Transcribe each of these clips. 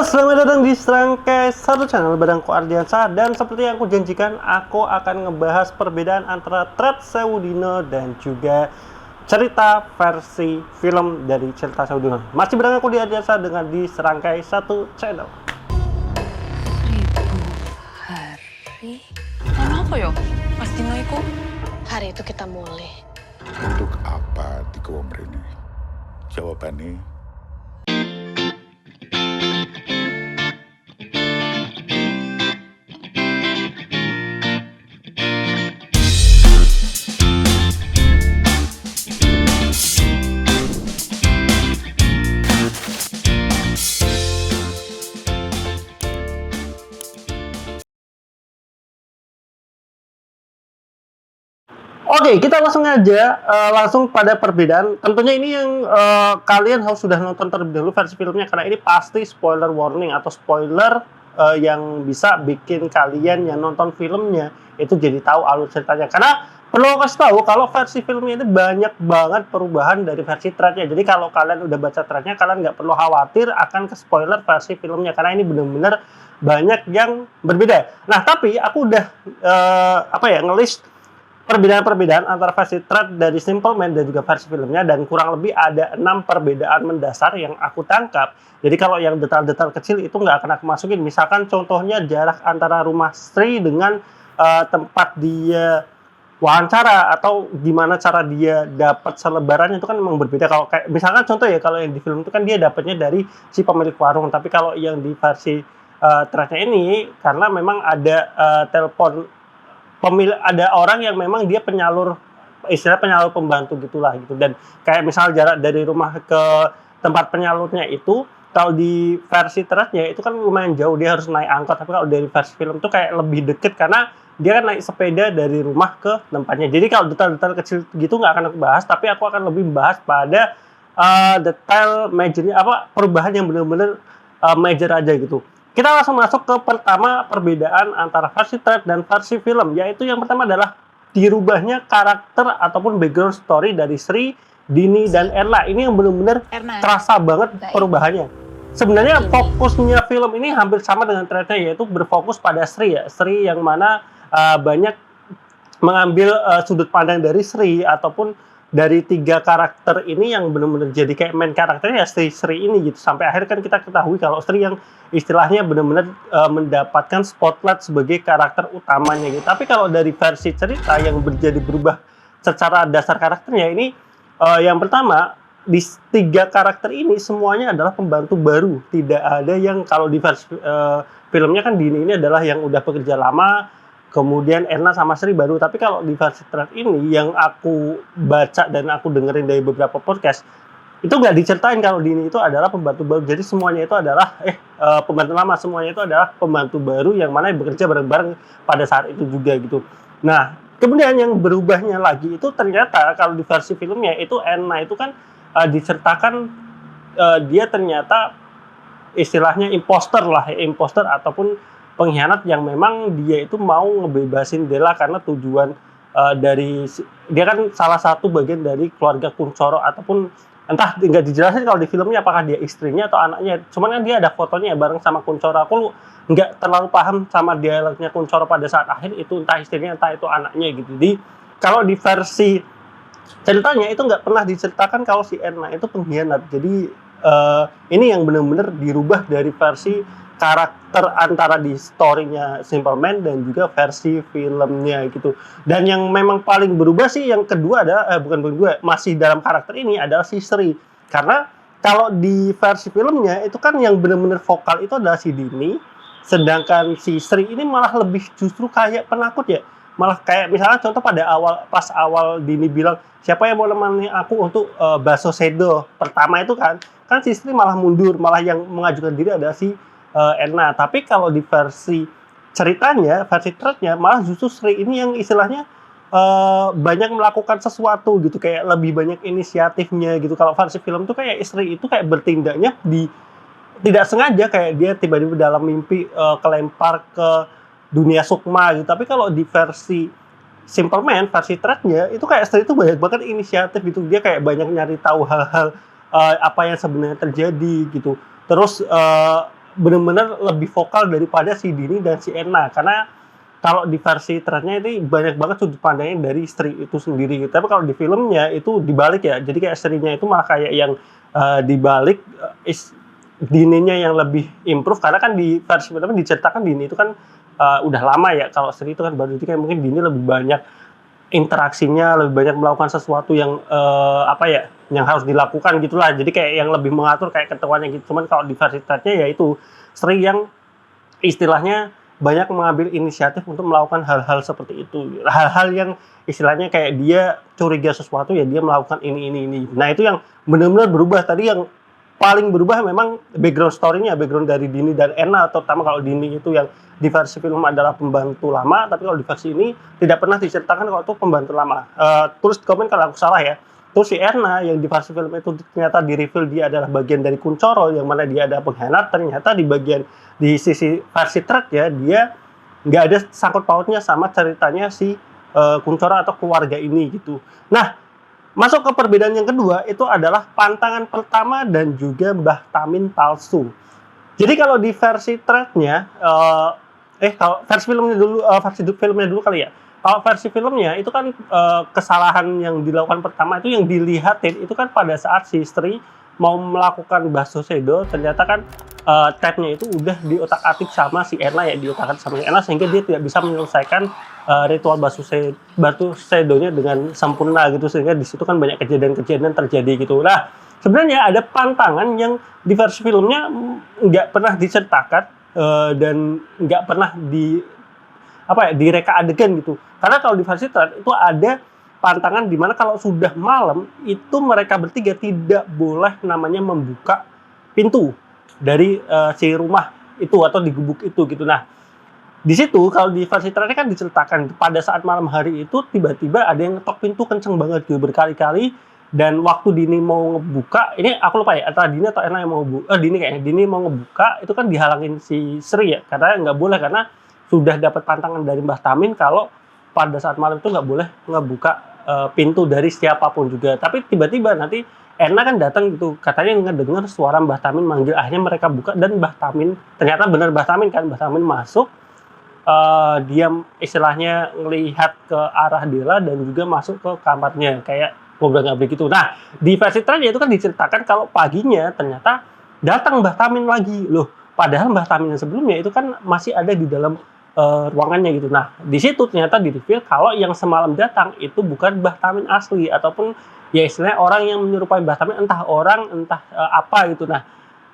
Selamat datang di Serangkai Satu Channel barengku Ardiansa. Dan seperti yang aku janjikan, aku akan ngebahas perbedaan antara thread Sewu Dino dan juga cerita versi film dari cerita Sewu Dino. Masih bareng aku di Ardiansa dengan di Serangkai Satu Channel. 1000 hari? Ano apa yo? Mas Dino iku? Hari itu kita mulai. Untuk apa di Kewom ini? Jawabannya Oke, kita langsung aja langsung pada perbedaan. Tentunya ini yang kalian harus sudah nonton terlebih dahulu versi filmnya, karena ini pasti spoiler warning atau spoiler yang bisa bikin kalian yang nonton filmnya itu jadi tahu alur ceritanya. Karena perlu aku kasih tahu kalau versi filmnya itu banyak banget perubahan dari versi threadnya. Jadi kalau kalian udah baca threadnya, kalian nggak perlu khawatir akan ke spoiler versi filmnya, karena ini benar-benar banyak yang berbeda. Nah, tapi aku udah ngelist perbedaan-perbedaan antara versi thread dari Simple Man dan juga versi filmnya, dan kurang lebih ada 6 perbedaan mendasar yang aku tangkap. Jadi kalau yang detail-detail kecil itu nggak akan aku masukin. Misalkan contohnya jarak antara rumah Sri dengan tempat dia wawancara, atau gimana cara dia dapat selebaran itu kan memang berbeda. Kalau kayak misalkan contoh ya, kalau yang di film itu kan dia dapatnya dari si pemilik warung, tapi kalau yang di versi threadnya ini, karena memang ada telepon ada orang yang memang dia penyalur, istilah penyalur pembantu gitulah gitu. Dan kayak misal jarak dari rumah ke tempat penyalurnya itu, kalau di versi threadnya itu kan lumayan jauh, dia harus naik angkot. Tapi kalau dari versi film itu kayak lebih deket, karena dia kan naik sepeda dari rumah ke tempatnya. Jadi kalau detail-detail kecil gitu nggak akan aku bahas, tapi aku akan lebih membahas pada detail majornya, perubahan yang benar-benar major aja gitu. Kita langsung masuk ke pertama perbedaan antara versi thread dan versi film, yaitu yang pertama adalah dirubahnya karakter ataupun background story dari Sri, Dini, dan Erla. Ini yang benar-benar terasa banget perubahannya. Sebenarnya fokusnya film ini hampir sama dengan threadnya, yaitu berfokus pada Sri ya. Sri yang mana banyak mengambil sudut pandang dari Sri, ataupun dari 3 karakter ini yang benar-benar jadi kayak main karakternya ya Sri ini gitu. Sampai akhir kan kita ketahui kalau Sri yang istilahnya benar-benar mendapatkan spotlight sebagai karakter utamanya gitu. Tapi kalau dari versi cerita yang berubah secara dasar karakternya ini, yang pertama di 3 karakter ini semuanya adalah pembantu baru. Tidak ada yang, kalau di versi filmnya kan Dini ini adalah yang udah bekerja lama, kemudian Erna sama Sri baru. Tapi kalau di versi thread ini yang aku baca dan aku dengerin dari beberapa podcast, itu nggak diceritain kalau Dini itu adalah pembantu baru. Jadi semuanya itu adalah pembantu lama, semuanya itu adalah pembantu baru yang mana bekerja bareng-bareng pada saat itu juga gitu. Nah, kemudian yang berubahnya lagi itu ternyata kalau di versi filmnya itu Erna itu kan diceritakan dia ternyata istilahnya imposter ataupun pengkhianat yang memang dia itu mau ngebebasin Della, karena tujuan dari dia kan salah satu bagian dari keluarga Kunchoro, ataupun entah nggak dijelasin kalau di filmnya apakah dia istrinya atau anaknya. Cuman kan dia ada fotonya bareng sama Kunchoro. Aku nggak terlalu paham sama dialognya Kunchoro pada saat akhir itu, entah istrinya entah itu anaknya gitu. Jadi kalau di versi ceritanya itu nggak pernah diceritakan kalau si Erna itu pengkhianat. Jadi ini yang benar-benar dirubah dari versi karakter antara di story-nya Simple Man dan juga versi filmnya gitu. Dan yang memang paling berubah sih yang kedua adalah masih dalam karakter ini adalah si Sri. Karena kalau di versi filmnya itu kan yang benar-benar vokal itu adalah si Dini, sedangkan si Sri ini malah lebih justru kayak penakut ya. Malah kayak misalnya contoh pada pas awal Dini bilang siapa yang mau nemani aku untuk bakso sedo pertama itu kan si Sri malah mundur, malah yang mengajukan diri adalah si Erna. Tapi kalau di versi ceritanya, versi threadnya, malah justru Sri ini yang istilahnya banyak melakukan sesuatu gitu, kayak lebih banyak inisiatifnya gitu. Kalau versi film tuh kayak Sri itu kayak bertindaknya tidak sengaja, kayak dia tiba-tiba dalam mimpi kelempar ke dunia sukma gitu. Tapi kalau di versi Simple Man, versi threadnya itu kayak Sri itu banyak banget inisiatif gitu. Dia kayak banyak nyari tahu hal-hal apa yang sebenarnya terjadi gitu. Terus benar-benar lebih vokal daripada si Dini dan si Erna, karena kalau di versi thread-nya ini banyak banget sudut pandangnya dari istri itu sendiri. Tapi kalau di filmnya itu dibalik ya. Jadi kayak istrinya itu malah kayak yang dibalik Dininya yang lebih improve, karena kan di versi filmnya diceritakan Dini itu kan udah lama ya. Kalau istri itu kan baru, jadi kayak mungkin Dini lebih banyak interaksinya, lebih banyak melakukan sesuatu yang yang harus dilakukan gitulah. Jadi kayak yang lebih mengatur kayak ketuanya gitu. Cuman kalau di versi thread-nya ya itu Sri yang istilahnya banyak mengambil inisiatif untuk melakukan hal-hal seperti itu. Hal-hal yang istilahnya kayak dia curiga sesuatu ya dia melakukan ini. Nah, itu yang benar-benar berubah. Tadi yang paling berubah memang background story-nya, background dari Dini dan Erna, terutama kalau Dini itu yang di versi film adalah pembantu lama, tapi kalau di versi ini tidak pernah diceritakan kalau itu pembantu lama. Tulis komen kalau aku salah ya. Terus si Erna yang di versi film itu ternyata di reveal dia adalah bagian dari Kuncoro, yang mana dia ada pengkhianat. Ternyata di sisi versi thread ya, dia nggak ada sangkut pautnya sama ceritanya si Kuncoro atau keluarga ini gitu. Nah, masuk ke perbedaan yang kedua itu adalah pantangan pertama dan juga Mbah Tamin palsu. Jadi kalau di versi thread-nya, kalau versi filmnya dulu kali ya. Kalau versi filmnya itu kan kesalahan yang dilakukan pertama itu yang dilihatin itu kan pada saat si istri mau melakukan Baso Sedo, ternyata kan tab-nya itu udah diotak-atik sama si Erna ya, diotak-atik sama si Erna sehingga dia tidak bisa menyelesaikan ritual Baso Sedonya dengan sempurna gitu, sehingga di situ kan banyak kejadian-kejadian terjadi gitu. Nah, sebenarnya ada pantangan yang di versi filmnya nggak pernah diceritakan dan nggak pernah direka adegan gitu. Karena kalau di versi thread itu ada pantangan di mana kalau sudah malam itu mereka bertiga tidak boleh namanya membuka pintu dari si rumah itu atau di gubuk itu gitu. Nah, di situ kalau di versi thread kan diceritakan pada saat malam hari itu tiba-tiba ada yang ngetok pintu kenceng banget gitu berkali-kali, dan waktu Dini mau ngebuka, ini aku lupa ya antara Dini atau Erna yang mau ngebuka, Dini mau ngebuka itu kan dihalangin si Sri ya, karena nggak boleh karena sudah dapat pantangan dari Mbah Tamin kalau pada saat malam itu nggak boleh ngebuka pintu dari siapapun juga. Tapi tiba-tiba nanti Erna kan datang gitu, katanya ngedengar suara Mbah Tamin manggil, akhirnya mereka buka dan Mbah Tamin, ternyata benar Mbah Tamin kan, Mbah Tamin masuk, dia istilahnya ngelihat ke arah Dela dan juga masuk ke kamarnya kayak ngobrol-ngobrol gitu. Nah, di versi thread itu kan diceritakan kalau paginya ternyata datang Mbah Tamin lagi loh, padahal Mbah Tamin yang sebelumnya itu kan masih ada di dalam ruangannya gitu. Nah, di situ ternyata di-reveal kalau yang semalam datang itu bukan Mbah Tamin asli, ataupun ya istilahnya orang yang menyerupai Mbah Tamin, entah orang, entah apa gitu. Nah,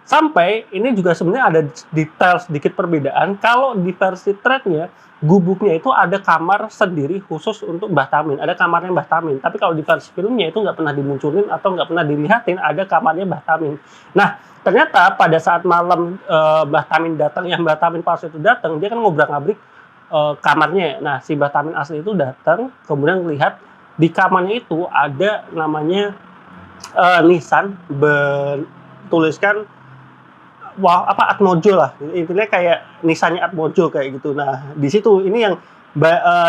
sampai ini juga sebenarnya ada detail sedikit perbedaan. Kalau di versi thread-nya, gubuknya itu ada kamar sendiri khusus untuk Mbah Tamin, ada kamarnya Mbah Tamin. Tapi kalau di versi filmnya itu nggak pernah dimunculin atau nggak pernah dilihatin ada kamarnya Mbah Tamin. Nah, ternyata pada saat malam Mbah Tamin datang, yang Mbah Tamin palsu itu datang, dia kan ngobrak-ngabrik kamarnya. Nah, si Mbah Tamin asli itu datang, kemudian melihat di kamarnya itu ada namanya nisan bertuliskan Atmojo lah. Intinya kayak nisannya Atmojo kayak gitu. Nah, di situ ini yang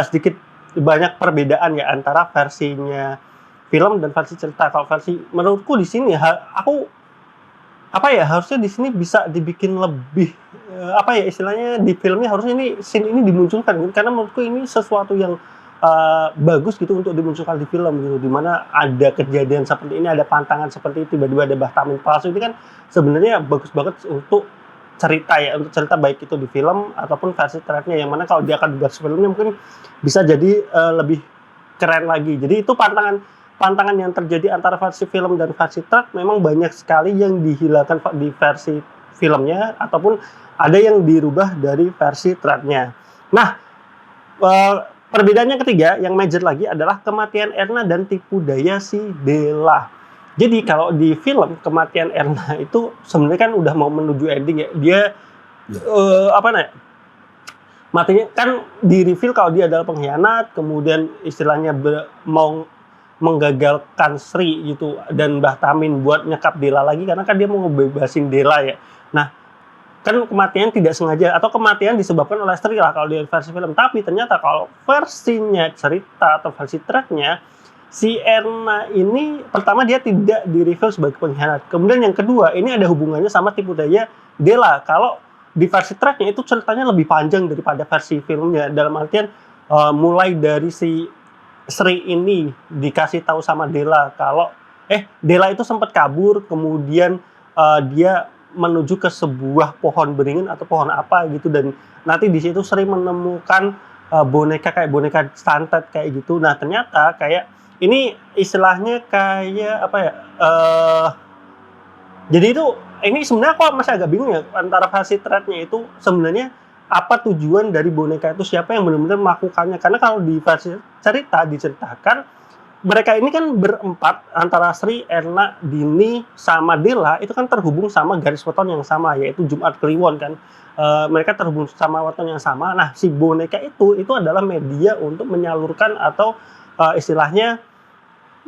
sedikit banyak perbedaan ya antara versinya film dan versi cerita. Kalau versi menurutku di sini harusnya di sini bisa dibikin lebih istilahnya di filmnya harusnya scene ini dimunculkan, karena menurutku ini sesuatu yang bagus gitu untuk dimunculkan di film gitu, dimana ada kejadian seperti ini, ada pantangan seperti itu, tiba-tiba ada Mbah Tamin palsu. Ini kan sebenarnya bagus banget untuk cerita ya, untuk cerita baik itu di film ataupun versi thread-nya, yang mana kalau dia akan dibuat filmnya mungkin bisa jadi lebih keren lagi. Jadi itu pantangan yang terjadi antara versi film dan versi thread memang banyak sekali yang dihilangkan di versi filmnya ataupun ada yang dirubah dari versi thread-nya. Nah, perbedaan yang ketiga yang major lagi adalah kematian Erna dan tipu daya si Dela. Jadi kalau di film kematian Erna itu sebenarnya kan udah mau menuju ending ya. Dia matinya kan di reveal kalau dia adalah pengkhianat, kemudian istilahnya mau menggagalkan Sri gitu dan Mbah Tamin buat nyekap Dela lagi karena kan dia mau ngebebasin Dela ya. Nah, kan kematian tidak sengaja atau kematian disebabkan oleh Sri lah kalau di versi film. Tapi ternyata kalau versinya cerita atau versi thread-nya, si Erna ini pertama dia tidak di-reveal sebagai pengkhianat. Kemudian yang kedua, ini ada hubungannya sama tipu daya Dela. Kalau di versi tracknya itu ceritanya lebih panjang daripada versi filmnya. Dalam artian mulai dari si Sri ini dikasih tahu sama Della kalau Della itu sempat kabur, kemudian dia menuju ke sebuah pohon beringin atau pohon apa gitu, dan nanti di situ Sri menemukan boneka kayak boneka santet kayak gitu. Nah ternyata kayak ini istilahnya kayak apa ya? Jadi itu ini sebenarnya aku masih agak bingung ya antara versi thread-nya itu sebenarnya apa tujuan dari boneka itu, siapa yang benar-benar melakukannya. Karena kalau di versi cerita diceritakan mereka ini kan berempat, antara Sri, Erna, Dini, sama Della itu kan terhubung sama garis weton yang sama, yaitu Jumat Kliwon kan. Mereka terhubung sama weton yang sama. Nah si boneka itu adalah media untuk menyalurkan atau istilahnya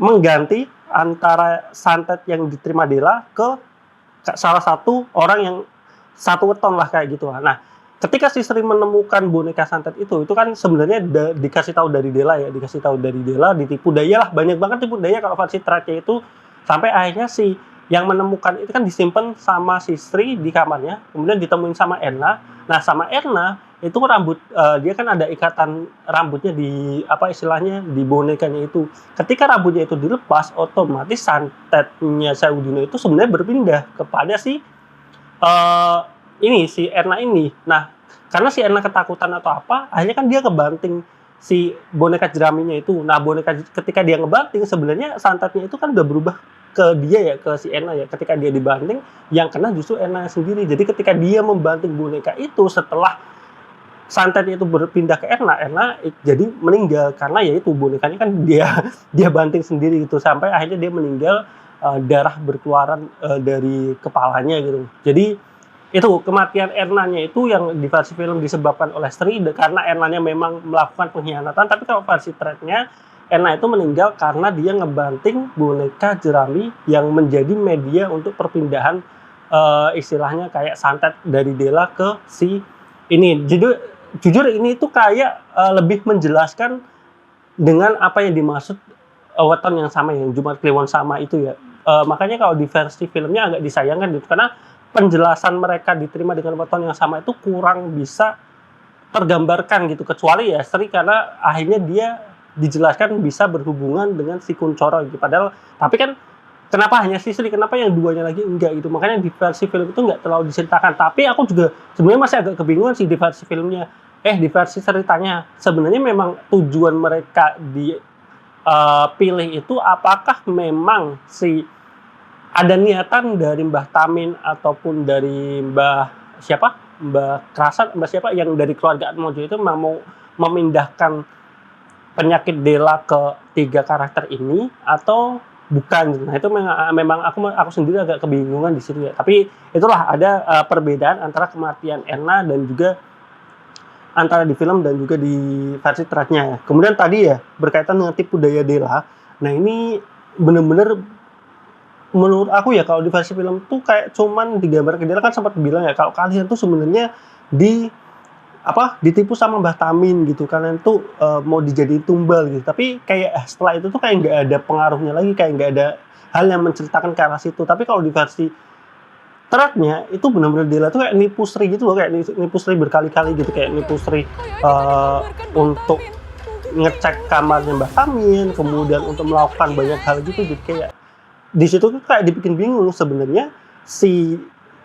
mengganti antara santet yang diterima Della ke salah satu orang yang satu weton lah kayak gitu. Nah, ketika si Sri menemukan boneka santet itu kan sebenarnya dikasih tahu dari Della ya, ditipu daya lah, banyak banget tipu daya kalau versi terakhir itu, sampai akhirnya si yang menemukan itu kan disimpan sama si Sri di kamarnya, kemudian ditemuin sama Erna. Nah, sama Erna itu rambut dia kan ada ikatan rambutnya di apa istilahnya di bonekanya itu. Ketika rambutnya itu dilepas, otomatis santetnya Saudino itu sebenarnya berpindah kepada si si Erna ini. Nah, karena si Erna ketakutan atau apa, akhirnya kan dia ngebanting si boneka jeraminya itu. Nah, ketika dia ngebanting sebenarnya santetnya itu kan udah berubah ke dia ya, ke si Erna ya. Ketika dia dibanting, yang kena justru Erna sendiri. Jadi ketika dia membanting boneka itu, setelah santetnya itu berpindah ke Erna jadi meninggal karena ya itu bonekanya kan dia banting sendiri gitu, sampai akhirnya dia meninggal, darah berkeluaran dari kepalanya gitu. Jadi itu kematian Ernanya itu yang di versi film disebabkan oleh Sri karena Ernanya memang melakukan pengkhianatan, tapi kalau versi thread-nya Erna itu meninggal karena dia ngebanting boneka jerami yang menjadi media untuk perpindahan istilahnya kayak santet dari Della ke si ini. Jadi jujur ini tuh kayak lebih menjelaskan dengan apa yang dimaksud weton yang sama, yang Jumat Kliwon sama itu ya. Makanya kalau di versi filmnya agak disayangkan gitu, karena penjelasan mereka diterima dengan weton yang sama itu kurang bisa tergambarkan gitu, kecuali ya Sri karena akhirnya dia dijelaskan bisa berhubungan dengan si Kuncoro gitu. Padahal tapi kan kenapa hanya si Sri, kenapa yang duanya lagi enggak gitu. Makanya di versi film itu enggak terlalu diceritakan. Tapi aku juga sebenarnya masih agak kebingungan sih di versi filmnya. Di versi ceritanya sebenarnya memang tujuan mereka pilih itu apakah memang ada niatan dari Mbah Tamin ataupun dari Mbah Krasan, Mbah siapa yang dari keluarga Atmojo itu mau memindahkan penyakit Della ke 3 karakter ini atau bukan. Nah itu memang aku sendiri agak kebingungan di situ ya. Tapi itulah ada perbedaan antara kematian Erna dan juga antara di film dan juga di versi thread-nya. Kemudian tadi ya berkaitan dengan tipu daya Della. Nah ini bener-bener menurut aku ya kalau di versi film tuh kayak cuman digambar ke Della, kan sempat bilang ya kalau kalian tuh sebenarnya ditipu sama Mbah Tamin gitu, kalian tuh mau dijadiin tumbal gitu. Tapi kayak setelah itu tuh kayak nggak ada pengaruhnya lagi, kayak nggak ada hal yang menceritakan ke arah situ. Tapi kalau di versi thread-nya itu benar-benar Della tuh kayak nipu Sri gitu loh, kayak nipu Sri berkali-kali gitu, kayak nipu Sri untuk ngecek kamarnya Mbah Tamin, kemudian untuk melakukan banyak hal gitu. Jadi kayak di situ tuh kayak dibikin bingung sebenarnya si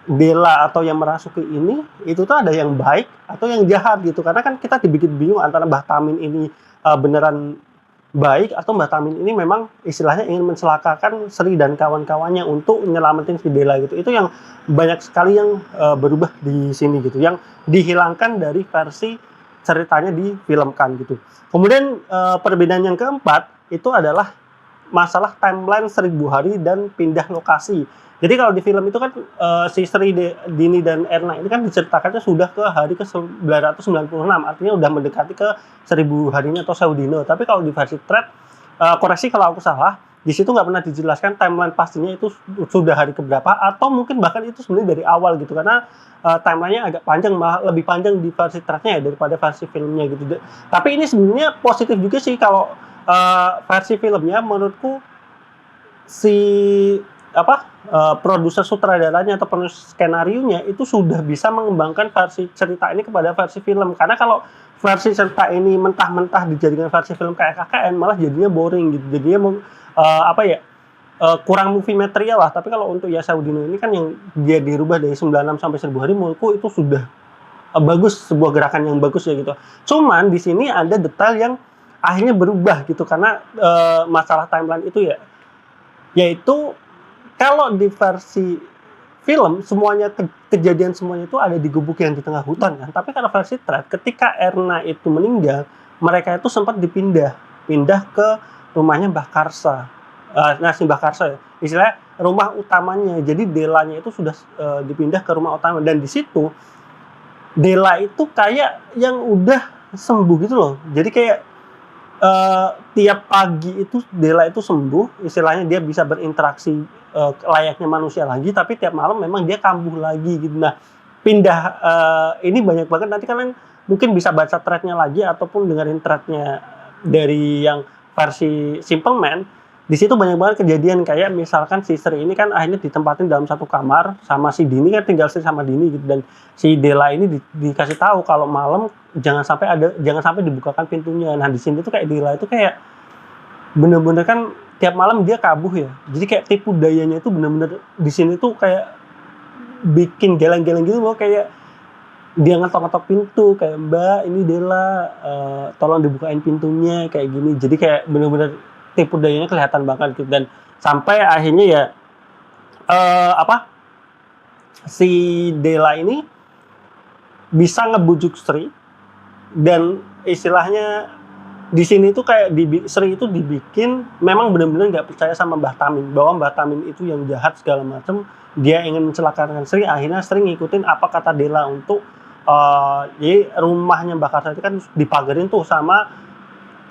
Della atau yang merasuki ini itu tuh ada yang baik atau yang jahat gitu, karena kan kita dibikin bingung antara Mbah Tamin ini beneran baik atau Mbah Tamin ini memang istilahnya ingin mencelakakan Sri dan kawan-kawannya untuk nyelamatin si Della gitu. Itu yang banyak sekali yang berubah di sini gitu, yang dihilangkan dari versi ceritanya difilmkan gitu. Kemudian perbedaan yang keempat itu adalah masalah timeline 1000 hari dan pindah lokasi. Jadi kalau di film itu kan si Sri, Dini dan Erna ini kan diceritakannya sudah ke hari ke 996, artinya udah mendekati ke 1000 harinya atau Saudino. Tapi kalau di versi thread, koreksi kalau aku salah, di situ nggak pernah dijelaskan timeline pastinya itu sudah hari keberapa, atau mungkin bahkan itu sebenarnya dari awal gitu, karena timelinenya agak panjang, malah lebih panjang di versi threadnya ya daripada versi filmnya gitu. Tapi ini sebenarnya positif juga sih kalau versi filmnya menurutku si produser sutradaranya atau penulis skenarionya itu sudah bisa mengembangkan versi cerita ini kepada versi film. Karena kalau versi cerita ini mentah-mentah dijadikan versi film kayak KKN malah jadinya boring gitu. Jadinya kurang movie material lah. Tapi kalau untuk Yasaudino ini kan yang dia dirubah dari 96 sampai 1000 hari, menurutku itu sudah bagus, sebuah gerakan yang bagus ya gitu. Cuman di sini ada detail yang akhirnya berubah gitu karena masalah timeline itu ya, yaitu kalau di versi film semuanya kejadian semuanya itu ada di gubuk yang di tengah hutan kan. Tapi kalau versi thread ketika Erna itu meninggal, mereka itu sempat pindah ke rumahnya Mbah Karsa. Si Mbah Karsa ya, istilahnya rumah utamanya. Jadi Delanya itu sudah dipindah ke rumah utama dan di situ Dela itu kayak yang udah sembuh gitu loh. Jadi kayak tiap pagi itu Dela itu sembuh, istilahnya dia bisa berinteraksi layaknya manusia lagi, tapi tiap malam memang dia kambuh lagi gitu. Nah, pindah ini banyak banget, nanti kalian mungkin bisa baca threadnya lagi ataupun dengerin threadnya dari yang versi Simple Man. Di situ banyak banget kejadian kayak misalkan si Sri ini kan akhirnya ditempatin dalam satu kamar sama si Dini, kan tinggal Sri sama Dini gitu, dan si Dela ini dikasih tahu kalau malam jangan sampai dibukakan pintunya. Nah di sini tuh kayak Dela itu kayak bener-bener kan tiap malam dia kabuh ya, jadi kayak tipu dayanya itu bener-bener di sini tuh kayak bikin geleng-geleng gitu loh, kayak dia ngetok-ngetok pintu kayak Mbak ini Dela, tolong dibukain pintunya kayak gini. Jadi kayak bener-bener tipu dayanya kelihatan banget gitu. Dan sampai akhirnya ya si Dela ini bisa ngebujuk Sri, dan istilahnya di sini tuh kayak Sri itu dibikin memang benar-benar nggak percaya sama Mbah Tamin, bahwa Mbah Tamin itu yang jahat segala macam, dia ingin mencelakakan Sri. Akhirnya Sri ngikutin apa kata Dela untuk jadi rumahnya Mbah Karsa itu kan dipagarin tuh sama,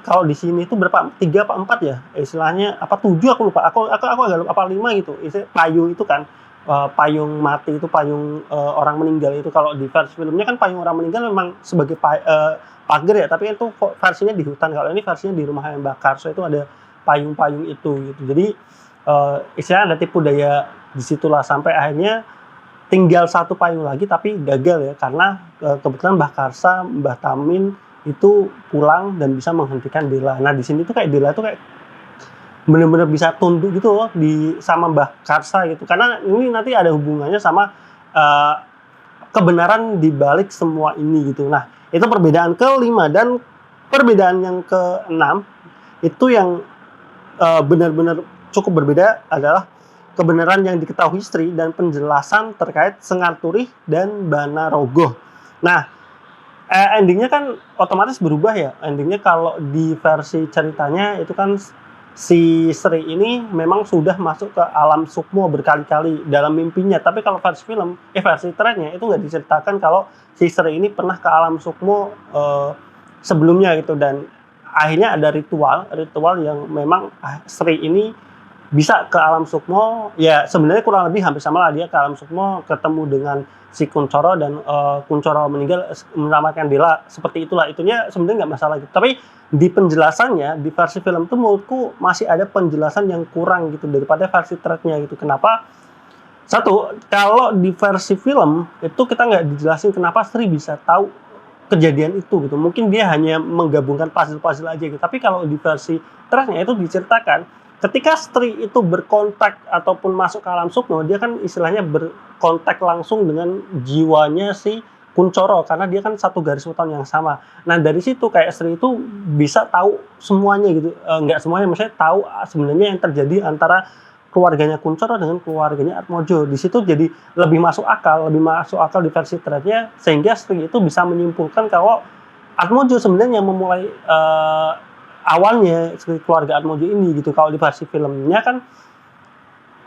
kalau di sini itu berapa, 3 apa 4 ya istilahnya, apa 7 aku lupa, aku agak lupa, apa 5 gitu, payung itu kan, payung mati itu, payung orang meninggal itu. Kalau di versi filmnya kan payung orang meninggal memang sebagai pagar ya, tapi itu versinya di hutan. Kalau ini versinya di rumah Mbah Karsa itu ada payung-payung itu gitu. Jadi istilahnya ada tipu daya disitulah, sampai akhirnya tinggal satu payung lagi tapi gagal ya, karena kebetulan Mbah Karsa, Mbah Tamin itu pulang dan bisa menghentikan Dela. Nah di sini tuh kayak Dela tuh kayak benar-benar bisa tunduk gitu loh sama Mbah Karsa gitu, karena ini nanti ada hubungannya sama kebenaran di balik semua ini gitu. Nah itu perbedaan kelima, dan perbedaan yang keenam itu yang benar-benar cukup berbeda adalah kebenaran yang diketahui Sri dan penjelasan terkait Sengar Turih dan Bana Rogoh. Nah endingnya kan otomatis berubah ya. Endingnya kalau di versi ceritanya itu kan si Sri ini memang sudah masuk ke alam sukmo berkali-kali dalam mimpinya. Tapi kalau versi film, versi threadnya itu nggak diceritakan kalau si Sri ini pernah ke alam sukmo sebelumnya gitu. Dan akhirnya ada ritual yang memang Sri ini bisa ke alam sukmo. Ya sebenarnya kurang lebih hampir sama lah, dia ke alam sukmo ketemu dengan si Kuncoro, dan Kuncoro meninggal menyelamatkan Dela, seperti itulah. Itunya sebenarnya nggak masalah gitu. Tapi di penjelasannya di versi film itu menurutku masih ada penjelasan yang kurang gitu daripada versi threadnya gitu. Kenapa? Satu, kalau di versi film itu kita nggak dijelasin kenapa Sri bisa tahu kejadian itu gitu. Mungkin dia hanya menggabungkan puzzle-puzzle aja gitu. Tapi kalau di versi threadnya itu diceritakan ketika Sri itu berkontak ataupun masuk ke alam sukmo, dia kan istilahnya berkontak langsung dengan jiwanya si Kuncoro, karena dia kan satu garis weton yang sama. Nah dari situ kayak Sri itu bisa tahu semuanya gitu, nggak semuanya, maksudnya tahu sebenarnya yang terjadi antara keluarganya Kuncoro dengan keluarganya Atmojo. Di situ jadi lebih masuk akal di versi threadnya, sehingga Sri itu bisa menyimpulkan kalau Atmojo sebenarnya yang memulai awalnya keluarga Atmojo ini gitu. Kalau di versi filmnya kan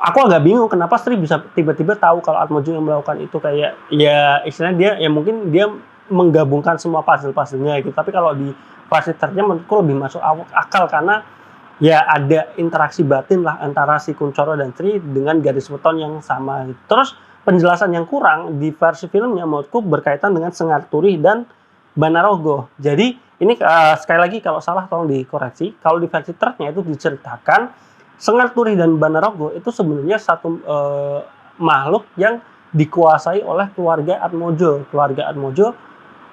aku agak bingung kenapa Sri bisa tiba-tiba tahu kalau Atmojo yang melakukan itu, kayak ya istilahnya dia ya mungkin dia menggabungkan semua puzzle-puzzlenya gitu. Tapi kalau di versi threadnya menurutku lebih masuk akal karena ya ada interaksi batin lah antara si Kuncoro dan Sri dengan garis weton yang sama gitu. Terus penjelasan yang kurang di versi filmnya menurutku berkaitan dengan Sengar Turih dan Bana Rogoh. Jadi ini sekali lagi kalau salah tolong dikoreksi. Kalau di versi threadnya itu diceritakan Sengal Turih dan Banarogo itu sebenarnya satu makhluk yang dikuasai oleh keluarga Atmojo.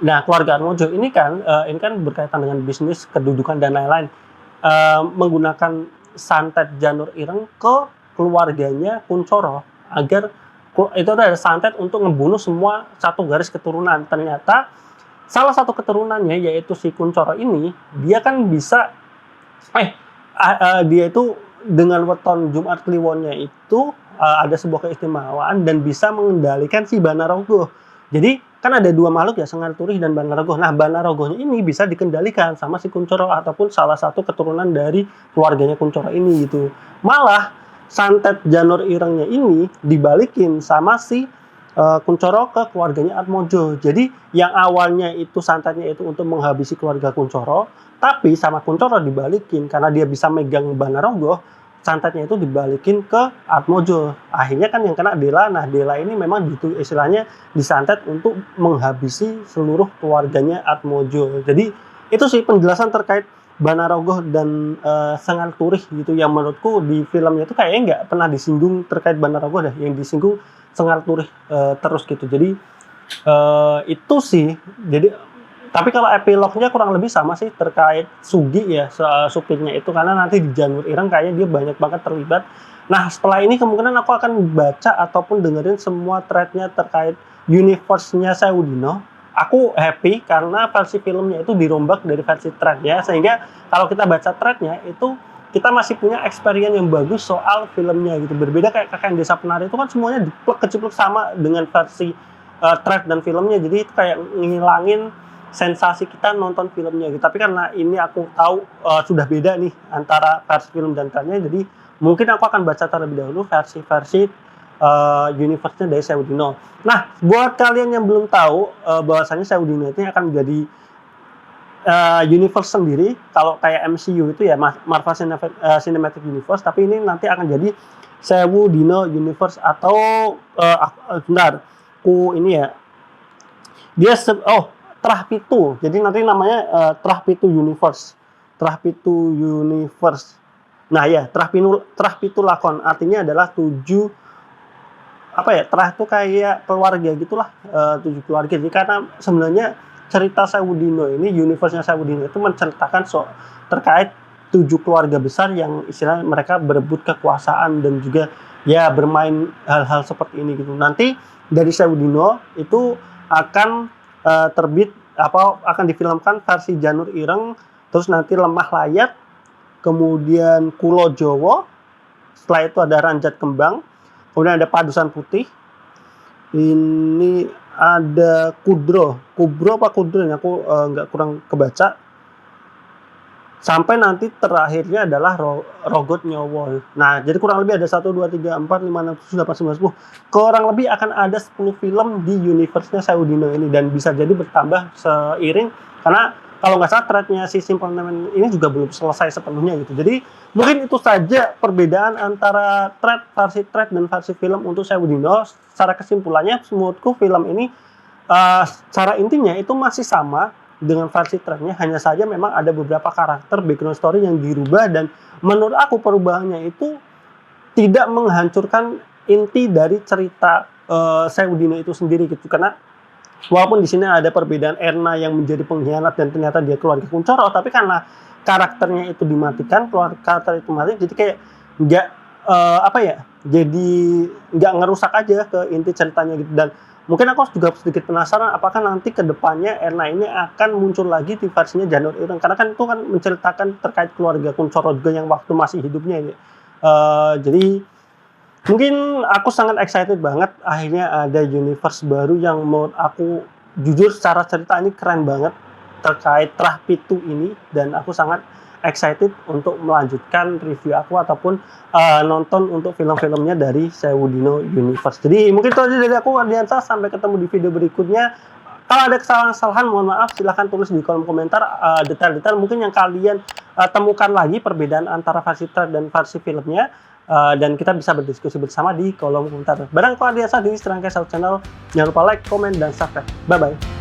Nah, keluarga Atmojo ini kan berkaitan dengan bisnis, kedudukan dan lain-lain. Menggunakan santet Janur Ireng ke keluarganya Kuncoro agar itu ada santet untuk ngebunuh semua satu garis keturunan. Ternyata salah satu keturunannya yaitu si Kuncoro ini, dia kan bisa dia itu dengan weton Jumat Kliwonnya itu ada sebuah keistimewaan dan bisa mengendalikan si Banarogo. Jadi kan ada dua makhluk ya, Sengal Turih dan Banarogo. Nah, Banarogonya ini bisa dikendalikan sama si Kuncoro ataupun salah satu keturunan dari keluarganya Kuncoro ini gitu. Malah santet Janur Irengnya ini dibalikin sama si Kuncoro ke keluarganya Atmojo. Jadi yang awalnya itu santetnya itu untuk menghabisi keluarga Kuncoro, tapi sama Kuncoro dibalikin karena dia bisa megang Banarogo, santetnya itu dibalikin ke Atmojo. Akhirnya kan yang kena Dela. Nah, Dela ini memang gitu istilahnya disantet untuk menghabisi seluruh keluarganya Atmojo. Jadi itu sih penjelasan terkait Banarogo dan Sengal Turih gitu, yang menurutku di filmnya itu kayaknya nggak pernah disinggung terkait Banarogo dah, yang disinggung Sengal Turih terus gitu. Jadi itu sih. Jadi tapi kalau epilognya kurang lebih sama sih terkait Sugi ya, supirnya itu, karena nanti di Janur Ireng kayaknya dia banyak banget terlibat. Nah, setelah ini kemungkinan aku akan baca ataupun dengerin semua thread-nya terkait universe-nya Sewu Dino. Aku happy karena versi filmnya itu dirombak dari versi thread-nya, sehingga kalau kita baca thread-nya itu kita masih punya experience yang bagus soal filmnya gitu. Berbeda kayak Kakek Desa Penari itu kan semuanya diplek-keciplek sama dengan versi thread dan filmnya, jadi itu kayak ngilangin sensasi kita nonton filmnya gitu. Tapi karena ini aku tahu sudah beda nih antara versi film dan threadnya, jadi mungkin aku akan baca terlebih dahulu versi universe-nya dari Sewu Dino. Nah, buat kalian yang belum tahu bahwasanya Sewu Dino itu akan menjadi universe sendiri. Kalau kayak MCU itu ya Marvel Cinematic Universe, tapi ini nanti akan jadi Sewu Dino Universe atau ini ya. Dia Trah Pitu. Jadi nanti namanya Trah Pitu Universe. Nah ya, Trah Pitu Lakon. Artinya adalah 7 Trah itu kayak keluarga gitulah, 7 keluarga. Jadi karena sebenarnya cerita Sewu Dino ini, universe-nya Sewu Dino itu menceritakan terkait 7 keluarga besar yang istilahnya mereka berebut kekuasaan dan juga ya bermain hal-hal seperti ini gitu. Nanti dari Sewu Dino itu akan akan difilmkan versi Janur Ireng, terus nanti Lemah Layat, kemudian Kulo Jowo, setelah itu ada Ranjat Kembang, kemudian ada Padusan Putih, ini ada Kudro ya, aku nggak kurang kebaca, sampai nanti terakhirnya adalah Rogot Nyowo. Nah, jadi kurang lebih ada 1, 2, 3, 4, 5, 6, 7, 8, 9, 10. Kurang lebih akan ada 10 film di universe-nya Sewu Dino ini, dan bisa jadi bertambah seiring, karena kalau nggak salah thread-nya si Simple Name ini juga belum selesai sepenuhnya gitu. Jadi mungkin itu saja perbedaan antara versi thread dan versi film untuk Sewu Dino. Secara kesimpulannya, menurutku film ini secara intinya itu masih sama dengan versi thread-nya, hanya saja memang ada beberapa karakter background story yang dirubah, dan menurut aku perubahannya itu tidak menghancurkan inti dari cerita Sewu Dino itu sendiri gitu. Karena walaupun di sini ada perbedaan Erna yang menjadi pengkhianat dan ternyata dia keluarga Kuncoro, tapi karena karakternya itu dimatikan, karakter itu mati, jadi kayak nggak jadi nggak ngerusak aja ke inti ceritanya gitu. Dan mungkin aku juga sedikit penasaran apakah nanti ke depannya Erna ini akan muncul lagi di versinya Janur Ireng, karena kan itu kan menceritakan terkait keluarga Kuncoro juga yang waktu masih hidupnya ini. Jadi mungkin aku sangat excited banget akhirnya ada universe baru yang menurut aku jujur secara cerita ini keren banget terkait Trah Pitu ini, dan aku sangat excited untuk melanjutkan review aku ataupun nonton untuk film-filmnya dari Sewu Dino Universe. Jadi mungkin itu aja dari aku, Ardiansa. Sampai ketemu di video berikutnya. Kalau ada kesalahan-kesalahan, mohon maaf, silahkan tulis di kolom komentar detail-detail mungkin yang kalian temukan lagi perbedaan antara versi thread dan versi filmnya, dan kita bisa berdiskusi bersama di kolom komentar. Barang aku Ardiansa di Serangkai South Channel. Jangan lupa like, komen, dan subscribe. Bye-bye.